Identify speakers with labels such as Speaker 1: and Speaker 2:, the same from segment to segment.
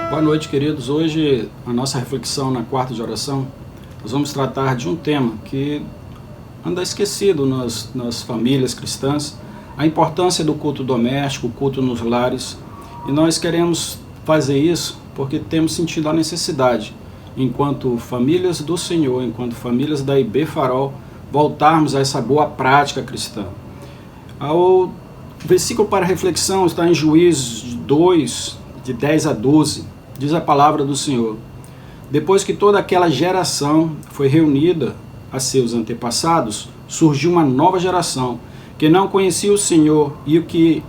Speaker 1: Boa noite, queridos. Hoje, a nossa reflexão na quarta de oração, nós vamos tratar de um tema que anda esquecido nas famílias cristãs, a importância do culto doméstico, o culto nos lares. E nós queremos fazer isso porque temos sentido a necessidade, enquanto famílias do Senhor, enquanto famílias da IB Farol, voltarmos a essa boa prática cristã. O versículo para reflexão está em Juízes 2, de 10 a 12. Diz a palavra do Senhor: depois que toda aquela geração foi reunida a seus antepassados, surgiu uma nova geração que não conhecia o Senhor e o que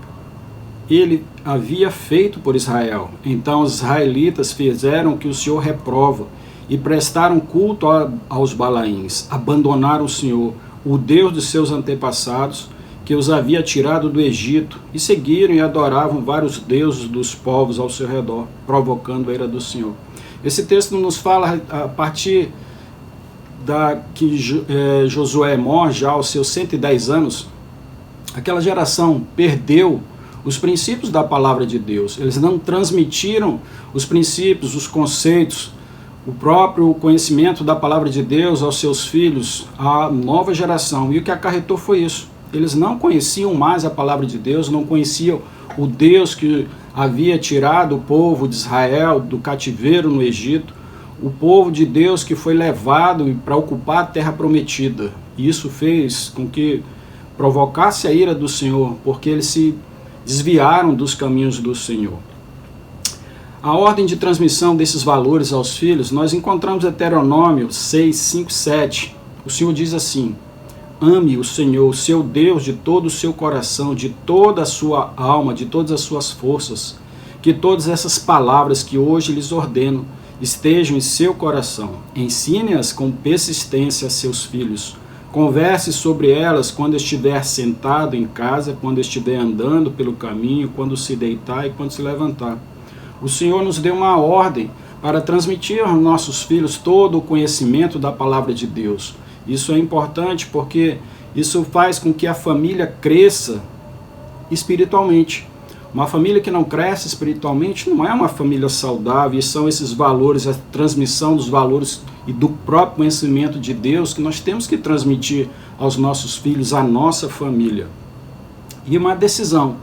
Speaker 1: ele havia feito por Israel. Então os israelitas fizeram o que o Senhor reprova e prestaram culto aos Balaíns, abandonaram o Senhor, o Deus de seus antepassados, que os havia tirado do Egito, e seguiram e adoravam vários deuses dos povos ao seu redor, provocando a ira do Senhor. Esse texto nos fala a partir que Josué morre já aos seus 110 anos. Aquela geração perdeu os princípios da palavra de Deus. Eles não transmitiram os princípios, os conceitos, o próprio conhecimento da palavra de Deus aos seus filhos, à nova geração. E o que acarretou foi isso. Eles não conheciam mais a palavra de Deus, não conheciam o Deus que havia tirado o povo de Israel do cativeiro no Egito, o povo de Deus que foi levado para ocupar a terra prometida. E isso fez com que provocasse a ira do Senhor, porque eles se desviaram dos caminhos do Senhor. A ordem de transmissão desses valores aos filhos, nós encontramos em Deuteronômio 6, 5, 7. O Senhor diz assim: ame o Senhor, seu Deus, de todo o seu coração, de toda a sua alma, de todas as suas forças. Que todas essas palavras que hoje lhes ordeno estejam em seu coração. Ensine-as com persistência a seus filhos. Converse sobre elas quando estiver sentado em casa, quando estiver andando pelo caminho, quando se deitar e quando se levantar. O Senhor nos deu uma ordem para transmitir aos nossos filhos todo o conhecimento da palavra de Deus. Isso é importante porque isso faz com que a família cresça espiritualmente. Uma família que não cresce espiritualmente não é uma família saudável, e são esses valores, a transmissão dos valores e do próprio conhecimento de Deus que nós temos que transmitir aos nossos filhos, à nossa família. E uma decisão.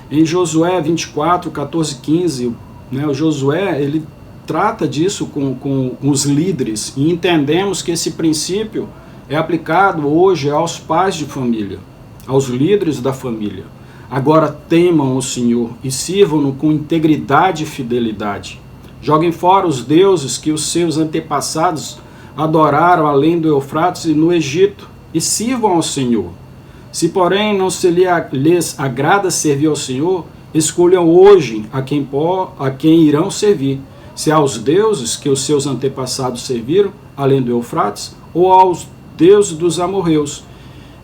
Speaker 1: Em Josué 24, 14, 15, o Josué, ele trata disso com os líderes, e entendemos que esse princípio é aplicado hoje aos pais de família, aos líderes da família. Agora temam o Senhor e sirvam-no com integridade e fidelidade. Joguem fora os deuses que os seus antepassados adoraram além do Eufrates e no Egito, e sirvam ao Senhor. Se porém não lhes agrada servir ao Senhor, escolham hoje a quem irão servir, se aos deuses que os seus antepassados serviram, além do Eufrates, ou aos deuses dos amorreus,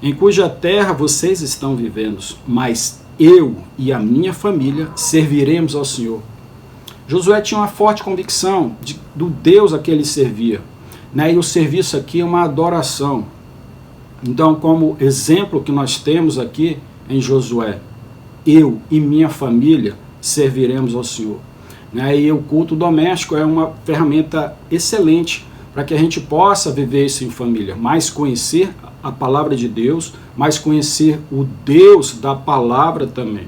Speaker 1: em cuja terra vocês estão vivendo. Mas eu e a minha família serviremos ao Senhor. Josué tinha uma forte convicção do Deus a que ele servia, e o serviço aqui é uma adoração. Então, como exemplo que nós temos aqui em Josué, eu e minha família serviremos ao Senhor. E o culto doméstico é uma ferramenta excelente para que a gente possa viver isso em família, mais conhecer a palavra de Deus, mais conhecer o Deus da palavra também.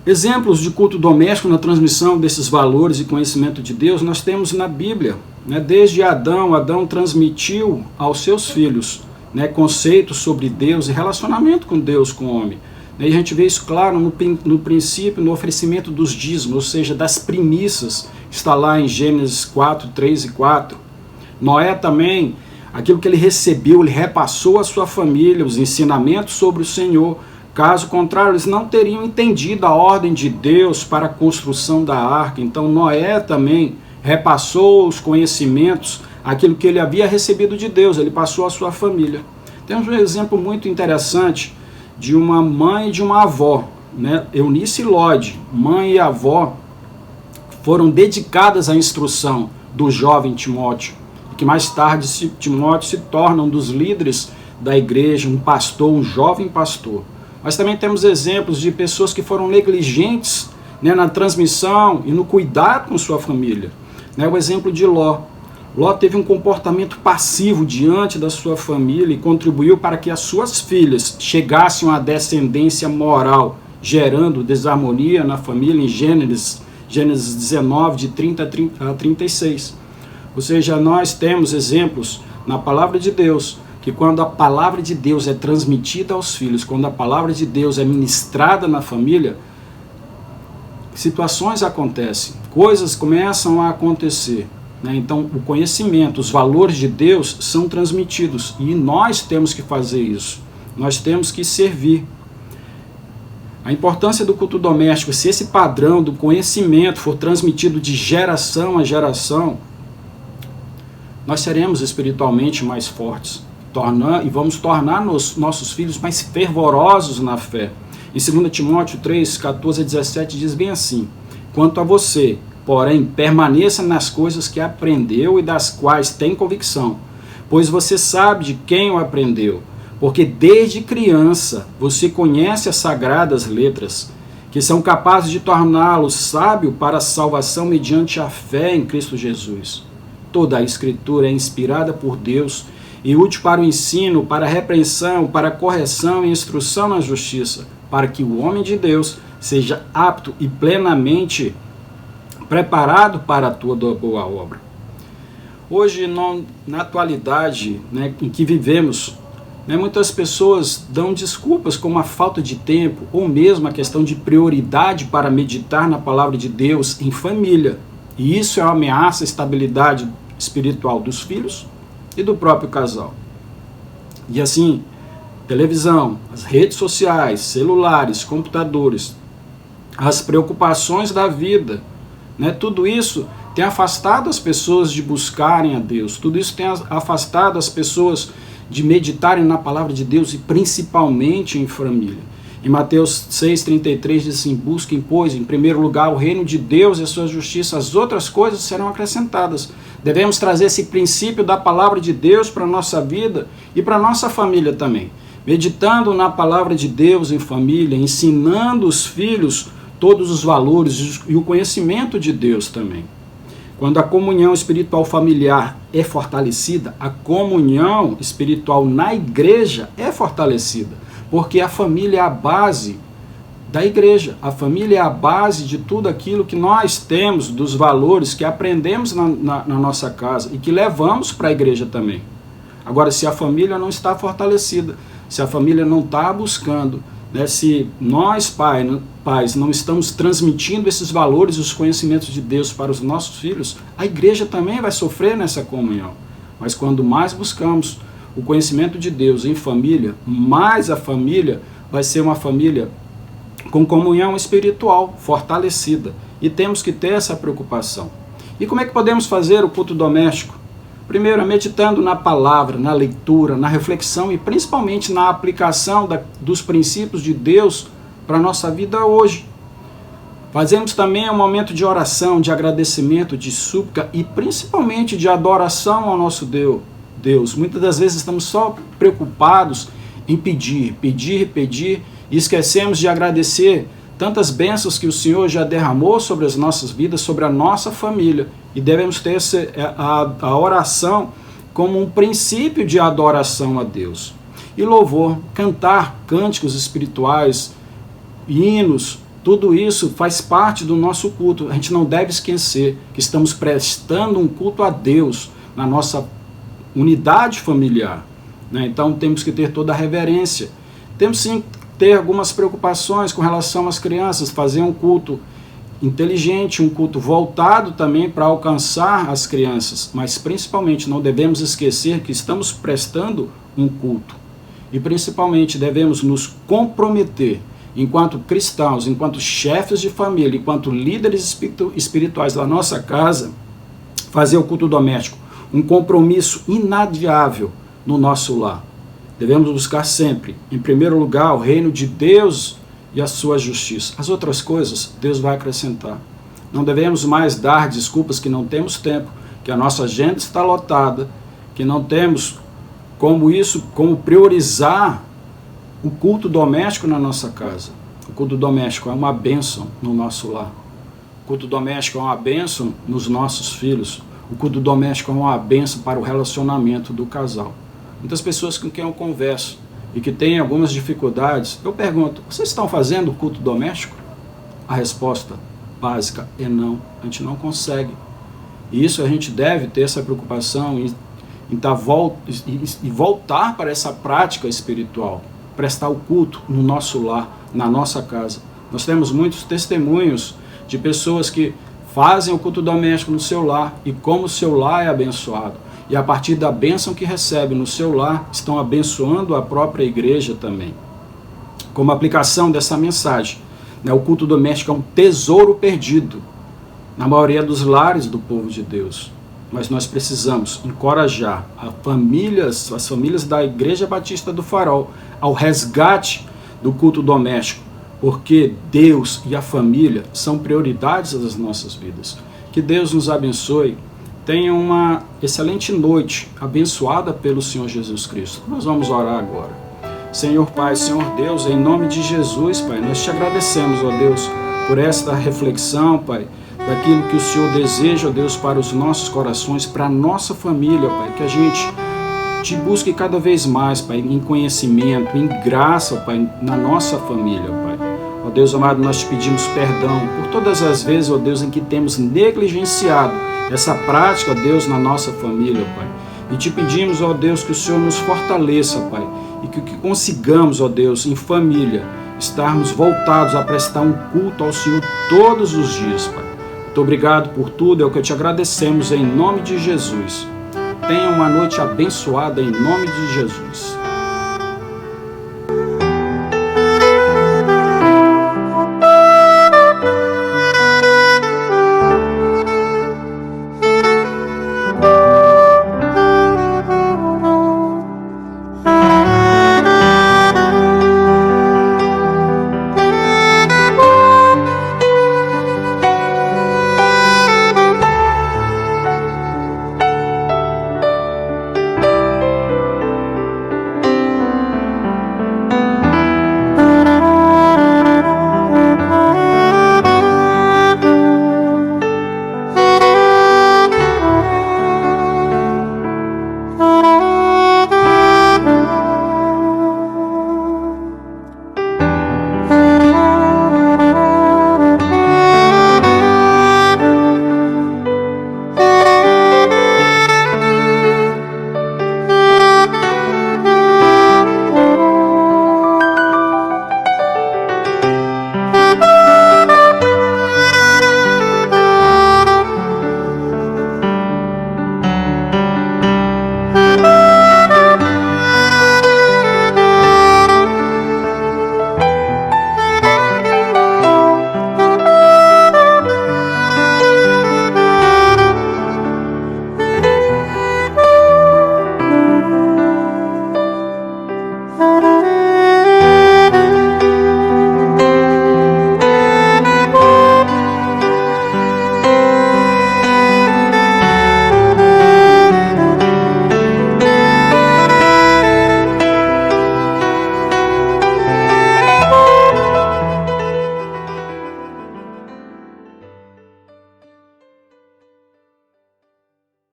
Speaker 1: Exemplos de culto doméstico na transmissão desses valores e conhecimento de Deus nós temos na Bíblia. Desde Adão transmitiu aos seus filhos conceitos sobre Deus e relacionamento com Deus, com o homem. E a gente vê isso claro no princípio, no oferecimento dos dízimos, ou seja, das primícias, está lá em Gênesis 4, 3 e 4. Noé também, aquilo que ele recebeu, ele repassou à sua família, os ensinamentos sobre o Senhor. Caso contrário, eles não teriam entendido a ordem de Deus para a construção da arca. Então Noé também repassou os conhecimentos, aquilo que ele havia recebido de Deus, ele passou à sua família. Temos um exemplo muito interessante de uma mãe e de uma avó, né? Eunice e Lode, mãe e avó, foram dedicadas à instrução do jovem Timóteo, que mais tarde Timóteo se torna um dos líderes da igreja, um pastor, um jovem pastor. Mas também temos exemplos de pessoas que foram negligentes, né, na transmissão e no cuidado com sua família. Né, o exemplo de Ló. Ló teve um comportamento passivo diante da sua família e contribuiu para que as suas filhas chegassem a uma descendência moral, gerando desarmonia na família em Gênesis 19, de 30 a 36. Ou seja, nós temos exemplos na palavra de Deus, que quando a palavra de Deus é transmitida aos filhos, quando a palavra de Deus é ministrada na família, situações acontecem, coisas começam a acontecer. Né? Então, o conhecimento, os valores de Deus são transmitidos e nós temos que fazer isso. Nós temos que servir. A importância do culto doméstico, se esse padrão do conhecimento for transmitido de geração a geração, nós seremos espiritualmente mais fortes e vamos tornar nossos filhos mais fervorosos na fé. Em 2 Timóteo 3, 14 a 17 diz bem assim: quanto a você, porém, permaneça nas coisas que aprendeu e das quais tem convicção, pois você sabe de quem o aprendeu, porque desde criança você conhece as sagradas letras, que são capazes de torná-lo sábio para a salvação mediante a fé em Cristo Jesus. Toda a Escritura é inspirada por Deus e útil para o ensino, para a repreensão, para a correção e instrução na justiça, para que o homem de Deus seja apto e plenamente preparado para toda boa obra. Hoje, na atualidade, né, em que vivemos, né, muitas pessoas dão desculpas como a falta de tempo ou mesmo a questão de prioridade para meditar na palavra de Deus em família. E isso é uma ameaça à estabilidade espiritual dos filhos e do próprio casal. E assim, televisão, as redes sociais, celulares, computadores, as preocupações da vida, né, tudo isso tem afastado as pessoas de buscarem a Deus, tudo isso tem afastado as pessoas de meditarem na palavra de Deus e principalmente em família. Em Mateus 6,33 diz assim: busquem, pois, em primeiro lugar o reino de Deus e a sua justiça, as outras coisas serão acrescentadas. Devemos trazer esse princípio da palavra de Deus para a nossa vida e para a nossa família também. Meditando na palavra de Deus em família, ensinando os filhos todos os valores e o conhecimento de Deus também. Quando a comunhão espiritual familiar é fortalecida, a comunhão espiritual na igreja é fortalecida, porque a família é a base da igreja, a família é a base de tudo aquilo que nós temos, dos valores que aprendemos na nossa casa e que levamos para a igreja também. Agora, se a família não está fortalecida, se a família não está buscando, né, se nós, pais, não estamos transmitindo esses valores e os conhecimentos de Deus para os nossos filhos, a igreja também vai sofrer nessa comunhão. Mas quando mais buscamos o conhecimento de Deus em família, mais a família vai ser uma família com comunhão espiritual fortalecida. E temos que ter essa preocupação. E como é que podemos fazer o culto doméstico? Primeiro, meditando na palavra, na leitura, na reflexão e principalmente na aplicação dos princípios de Deus para a nossa vida hoje. Fazemos também um momento de oração, de agradecimento, de súplica e principalmente de adoração ao nosso Deus. Muitas das vezes estamos só preocupados em pedir e esquecemos de agradecer tantas bênçãos que o Senhor já derramou sobre as nossas vidas, sobre a nossa família. E devemos ter a oração como um princípio de adoração a Deus. E louvor, cantar cânticos espirituais, hinos, tudo isso faz parte do nosso culto. A gente não deve esquecer que estamos prestando um culto a Deus na nossa unidade familiar, né? Então temos que ter toda a reverência. Temos sim ter algumas preocupações com relação às crianças, fazer um culto inteligente, um culto voltado também para alcançar as crianças, mas principalmente não devemos esquecer que estamos prestando um culto e principalmente devemos nos comprometer enquanto cristãos, enquanto chefes de família, enquanto líderes espirituais da nossa casa, fazer o culto doméstico um compromisso inadiável no nosso lar. Devemos buscar sempre, em primeiro lugar, o reino de Deus e a sua justiça. As outras coisas, Deus vai acrescentar. Não devemos mais dar desculpas que não temos tempo, que a nossa agenda está lotada, que não temos como priorizar o culto doméstico na nossa casa. O culto doméstico é uma bênção no nosso lar. O culto doméstico é uma bênção nos nossos filhos. O culto doméstico é uma bênção para o relacionamento do casal. Muitas pessoas com quem eu converso e que têm algumas dificuldades, eu pergunto, vocês estão fazendo o culto doméstico? A resposta básica é não, a gente não consegue. E isso a gente deve ter essa preocupação e voltar para essa prática espiritual, prestar o culto no nosso lar, na nossa casa. Nós temos muitos testemunhos de pessoas que fazem o culto doméstico no seu lar e como o seu lar é abençoado. E a partir da bênção que recebem no seu lar, estão abençoando a própria igreja também. Como aplicação dessa mensagem, o culto doméstico é um tesouro perdido na maioria dos lares do povo de Deus. Mas nós precisamos encorajar as famílias da Igreja Batista do Farol ao resgate do culto doméstico, porque Deus e a família são prioridades das nossas vidas. Que Deus nos abençoe. Tenha uma excelente noite, abençoada pelo Senhor Jesus Cristo. Nós vamos orar agora. Senhor Pai, Senhor Deus, em nome de Jesus, Pai, nós te agradecemos, ó Deus, por esta reflexão, Pai, daquilo que o Senhor deseja, ó Deus, para os nossos corações, para a nossa família, Pai, que a gente te busque cada vez mais, Pai, em conhecimento, em graça, Pai, na nossa família, Pai. Ó Deus amado, nós te pedimos perdão por todas as vezes, ó Deus, em que temos negligenciado essa prática, ó Deus, na nossa família, Pai. E te pedimos, ó Deus, que o Senhor nos fortaleça, Pai, e que consigamos, ó Deus, em família, estarmos voltados a prestar um culto ao Senhor todos os dias, Pai. Muito obrigado por tudo, é o que te agradecemos em nome de Jesus. Tenha uma noite abençoada em nome de Jesus.